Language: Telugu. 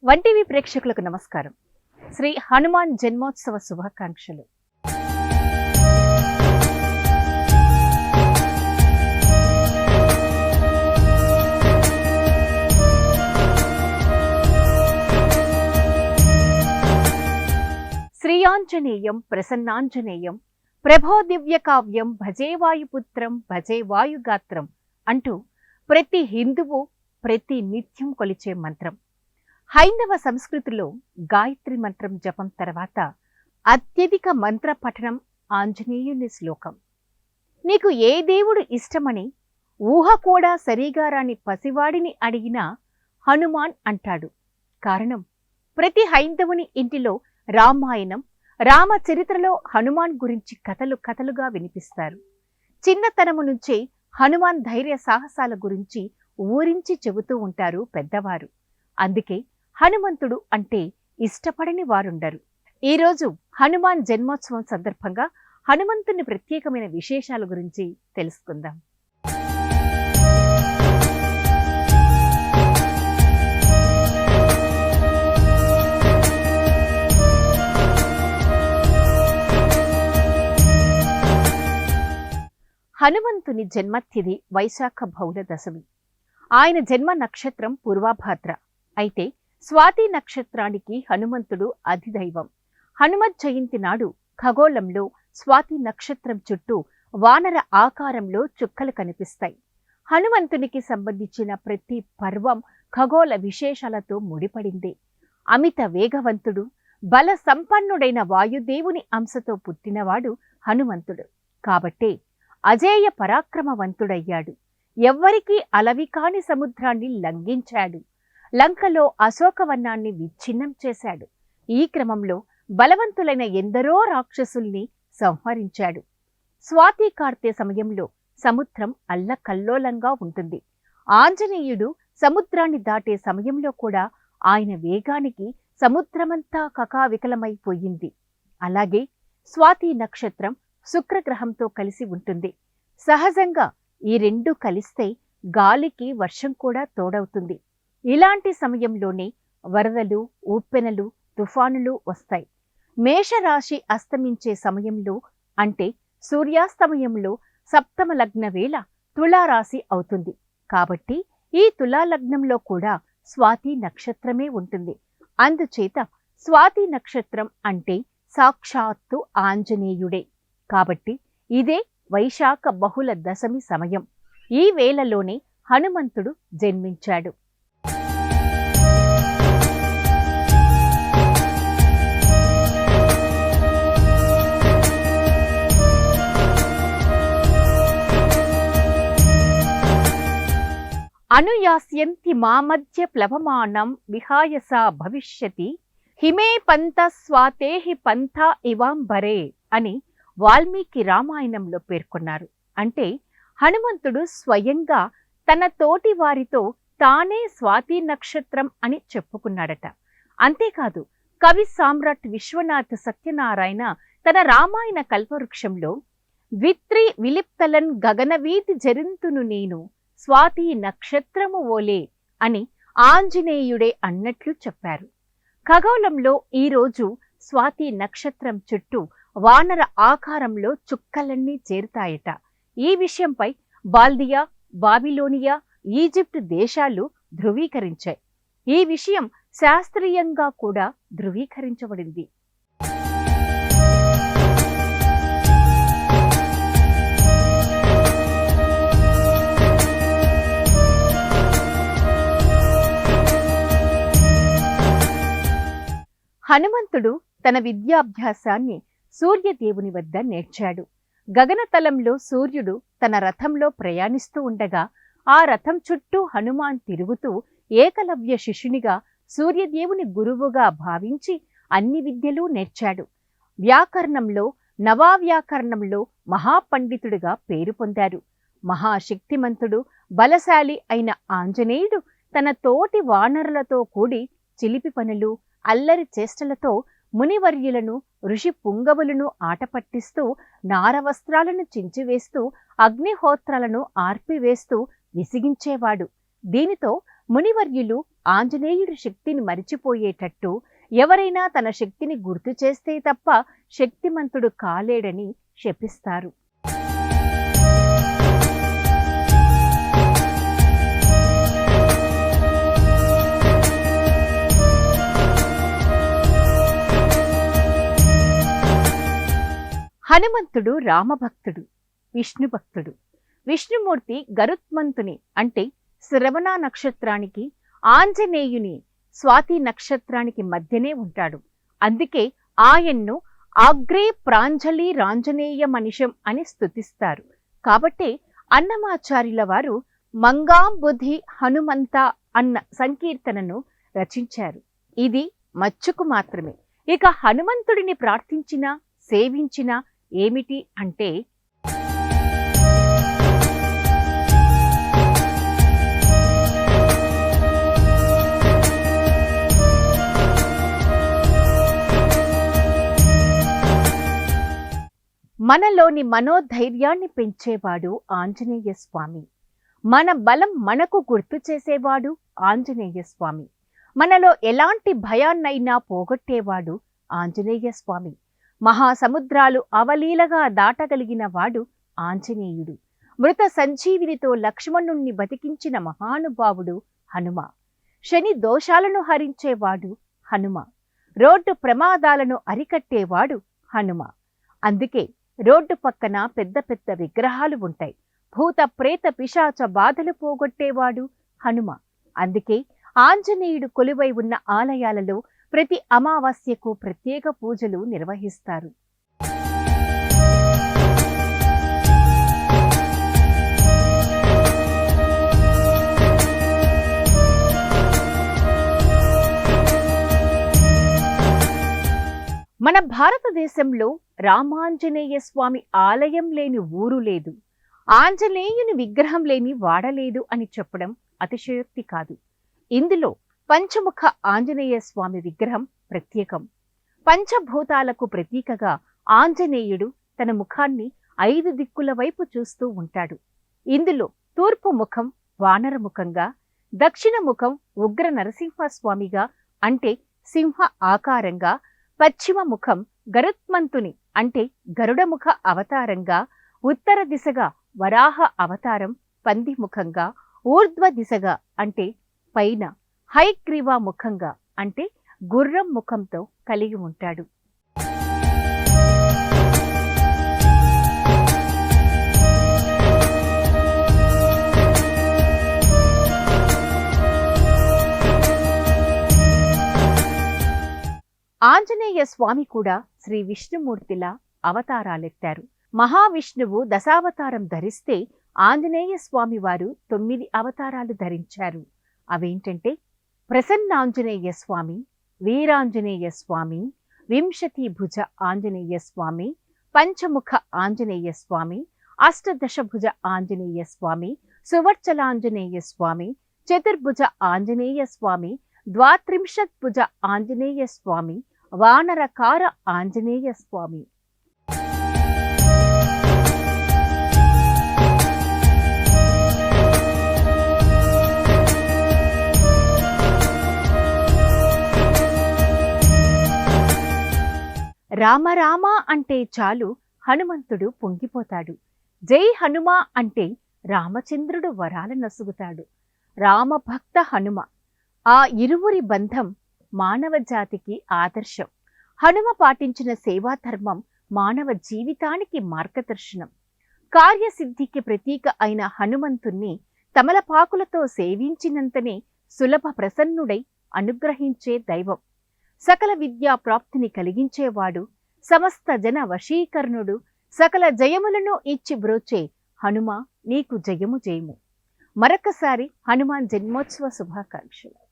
వన్ టీవీ ప్రేక్షకులకు నమస్కారం. శ్రీ హనుమాన్ జన్మోత్సవ శుభాకాంక్షలు. శ్రీయాంజనేయం ప్రసన్నాంజనేయం ప్రభో దివ్య కావ్యం భజే వాయుపుత్రం భజే వాయుగాత్రం అంటూ ప్రతి హిందువు ప్రతి నిత్యం కొలిచే మంత్రం. హైందవ సంస్కృతిలో గాయత్రి మంత్రం జపం తర్వాత అత్యధిక మంత్ర పఠనం ఆంజనేయుని శ్లోకం. నీకు ఏ దేవుడు ఇష్టమని ఊహ కూడా సరిగా రాని పసివాడిని అడిగినా హనుమాన్ అంటాడు. కారణం, ప్రతి హైందవుని ఇంటిలో రామాయణం, రామచరిత్రలో హనుమాన్ గురించి కథలు కథలుగా వినిపిస్తారు. చిన్నతనము నుంచే హనుమాన్ ధైర్య సాహసాల గురించి ఊరించి చెబుతూ ఉంటారు పెద్దవారు. అందుకే హనుమంతుడు అంటే ఇష్టపడని వారుండరు. ఈరోజు హనుమాన్ జన్మోత్సవం సందర్భంగా హనుమంతుని ప్రత్యేకమైన విశేషాల గురించి తెలుసుకుందాం. హనుమంతుని జన్మతిథి వైశాఖ బహుళ దశమి. ఆయన జన్మ నక్షత్రం పూర్వభాద్ర. అయితే స్వాతి నక్షత్రానికి హనుమంతుడు అధిదైవం. హనుమత్ జయంతి నాడు ఖగోళంలో స్వాతి నక్షత్రం చుట్టూ వానర ఆకారంలో చుక్కలు కనిపిస్తాయి. హనుమంతునికి సంబంధించిన ప్రతి పర్వం ఖగోళ విశేషాలతో ముడిపడింది. అమిత వేగవంతుడు, బల సంపన్నుడైన వాయుదేవుని అంశతో పుట్టినవాడు హనుమంతుడు. కాబట్టే అజేయ పరాక్రమవంతుడయ్యాడు. ఎవ్వరికీ అలవి కాని సముద్రాన్ని లంఘించాడు. లంకలో అశోకవనాన్ని విచ్ఛిన్నం చేశాడు. ఈ క్రమంలో బలవంతులైన ఎందరో రాక్షసుల్ని సంహరించాడు. స్వాతి కార్తె సమయంలో సముద్రం అల్లకల్లోలంగా ఉంటుంది. ఆంజనేయుడు సముద్రాన్ని దాటే సమయంలో కూడా ఆయన వేగానికి సముద్రమంతా కకావికలమైపోయింది. అలాగే స్వాతి నక్షత్రం శుక్రగ్రహంతో కలిసి ఉంటుంది. సహజంగా ఈ రెండు కలిస్తే గాలికి వర్షం కూడా తోడవుతుంది. ఇలాంటి సమయంలోనే వరదలు, ఉప్పెనలు, తుఫానులు వస్తాయి. మేషరాశి అస్తమించే సమయంలో అంటే సూర్యాస్తమయంలో సప్తమ లగ్న వేళ తులారాశి అవుతుంది. కాబట్టి ఈ తులాలగ్నంలో కూడా స్వాతి నక్షత్రమే ఉంటుంది. అందుచేత స్వాతి నక్షత్రం అంటే సాక్షాత్తు ఆంజనేయుడే. కాబట్టి ఇదే వైశాఖ బహుళ దశమి సమయం. ఈ వేళలోనే హనుమంతుడు జన్మించాడు. అనుయాస్యంతి మామధ్య ప్లవమానం విహాయసా భవిష్యతి హిమే పంత స్వాతేహి పంథ ఇవాంబరే అని వాల్మీకి రామాయణంలో పేర్కొన్నారు. అంటే హనుమంతుడు స్వయంగా తన తోటి వారితో తానే స్వాతి నక్షత్రం అని చెప్పుకున్నాడట. అంతేకాదు, కవి సామ్రాట్ విశ్వనాథ్ సత్యనారాయణ తన రామాయణ కల్పవృక్షంలో ద్విత్రి విలిప్తలన్ గగనవీధి జరింతును నేను స్వాతి నక్షత్రము ఓలే అని ఆంజనేయుడే అన్నట్లు చెప్పారు. ఖగోళంలో ఈరోజు స్వాతి నక్షత్రం చుట్టూ వానర ఆకారంలో చుక్కలన్నీ చేరుతాయట. ఈ విషయంపై బాల్దియా, బాబిలోనియా, ఈజిప్ట్ దేశాలు ధృవీకరించాయి. ఈ విషయం శాస్త్రీయంగా కూడా ధృవీకరించబడింది. హనుమంతుడు తన విద్యాభ్యాసాన్ని సూర్యదేవుని వద్ద నేర్చాడు. గగనతలంలో సూర్యుడు తన రథంలో ప్రయాణిస్తూ ఉండగా ఆ రథం చుట్టూ హనుమాన్ తిరుగుతూ ఏకలవ్య శిష్యునిగా సూర్యదేవుని గురువుగా భావించి అన్ని విద్యలు నేర్చాడు. వ్యాకరణంలో, నవావ్యాకరణంలో మహాపండితుడిగా పేరు పొందారు. మహాశక్తిమంతుడు, బలశాలి అయిన ఆంజనేయుడు తన తోటి వానరులతో కూడి చిలిపి పనులు, అల్లరి చేష్టలతో మునివర్యులను, ఋషి పుంగవులను ఆటపట్టిస్తూ, నారవస్త్రాలను చించివేస్తూ, అగ్నిహోత్రాలను ఆర్పివేస్తూ విసిగించేవాడు. దీనితో మునివర్యులు ఆంజనేయుడి శక్తిని మరిచిపోయేటట్టు ఎవరైనా తన శక్తిని గుర్తు చేస్తే తప్ప శక్తిమంతుడు కాలేడని శపిస్తారు. హనుమంతుడు రామభక్తుడు, విష్ణు భక్తుడు. విష్ణుమూర్తి గరుత్మంతుని అంటే శ్రవణ నక్షత్రానికి, ఆంజనేయుని స్వాతి నక్షత్రానికి మధ్యనే ఉంటాడు. అందుకే ఆయన్ను ఆగ్రే ప్రాంజలి రాంజనేయ మనిషం అని స్తుతిస్తారు. కాబట్టి అన్నమాచార్యుల వారు మంగాంబుధి హనుమంత అన్న సంకీర్తనను రచించారు. ఇది మచ్చుకు మాత్రమే. ఇక హనుమంతుడిని ప్రార్థించినా సేవించినా ఏమిటి అంటే మనలోని మనోధైర్యాన్ని పెంచేవాడు ఆంజనేయ స్వామి. మన బలం మనకు గుర్తు చేసేవాడు ఆంజనేయ స్వామి. మనలో ఎలాంటి భయాన్నైనా పోగొట్టేవాడు ఆంజనేయ స్వామి. మహాసముద్రాలు అవలీలగా దాటగలిగిన వాడు ఆంజనేయుడు. మృత సంజీవినితో లక్ష్మణుణ్ణి బతికించిన మహానుభావుడు హనుమ. శని దోషాలను హరించేవాడు హనుమ. రోడ్డు ప్రమాదాలను అరికట్టేవాడు హనుమ. అందుకే రోడ్డు పక్కన పెద్ద పెద్ద విగ్రహాలు ఉంటాయి. భూత ప్రేత పిశాచ బాధలు పోగొట్టేవాడు హనుమ. అందుకే ఆంజనేయుడు కొలువై ఉన్న ఆలయాలలో ప్రతి అమావాస్యకు ప్రత్యేక పూజలు నిర్వహిస్తారు. మన భారతదేశంలో రామాంజనేయ స్వామి ఆలయం లేని ఊరు లేదు, ఆంజనేయుని విగ్రహం లేని వాడలేదు అని చెప్పడం అతిశయోక్తి కాదు. ఇందులో పంచముఖ ఆంజనేయ స్వామి విగ్రహం ప్రత్యేకం. పంచభూతాలకు ప్రతీకగా ఆంజనేయుడు తన ముఖాన్ని 5 దిక్కుల వైపు చూస్తూ ఉంటాడు. ఇందులో తూర్పు ముఖం వానర ముఖంగా, దక్షిణ ముఖం ఉగ్ర నరసింహస్వామిగా అంటే సింహ ఆకారంగా, పశ్చిమ ముఖం గరుత్మంతుని అంటే గరుడముఖ అవతారంగా, ఉత్తర దిశగా వరాహ అవతారం పంది ముఖంగా, ఊర్ధ్వ దిశగా అంటే పైన హైగ్రీవ ముఖంగా అంటే గుర్రం ముఖంతో కలిగి ఉంటాడు. ఆంజనేయ స్వామి కూడా శ్రీ విష్ణుమూర్తిలా అవతారాలెత్తారు. మహావిష్ణువు దశావతారం ధరిస్తే ఆంజనేయ స్వామి వారు 9 అవతారాలు ధరించారు. అవేంటంటే ప్రసన్నాంజనేయ స్వామి, వీరాంజనేయ స్వామి, వింశతి భుజ ఆంజనేయ స్వామి, పంచముఖ ఆంజనేయ స్వామి, అష్టదశభుజ ఆంజనేయ స్వామి, సువర్చలాంజనేయ స్వామి, చతుర్భుజ ఆంజనేయ స్వామి, ద్వాత్రింశద్భుజ ఆంజనేయ స్వామి, వానరకార ఆంజనేయ స్వామి. రామ రామ అంటే చాలు హనుమంతుడు పొంగిపోతాడు. జై హనుమ అంటే రామచంద్రుడు వరాల నసుగుతాడు. రామభక్త హనుమ ఆ ఇరువురి బంధం మానవ జాతికి ఆదర్శం. హనుమ పాటించిన సేవాధర్మం మానవ జీవితానికి మార్గదర్శనం. కార్యసిద్ధికి ప్రతీక అయిన హనుమంతుణ్ణి తమలపాకులతో సేవించినంతనే సులభ ప్రసన్నుడై అనుగ్రహించే దైవం. సకల విద్యా ప్రాప్తిని కలిగించేవాడు, సమస్త జన వశీకరణుడు, సకల జయములను ఇచ్చి బ్రోచే హనుమ నీకు జయము జయము. మరొకసారి హనుమాన్ జన్మోత్సవ శుభాకాంక్షలు.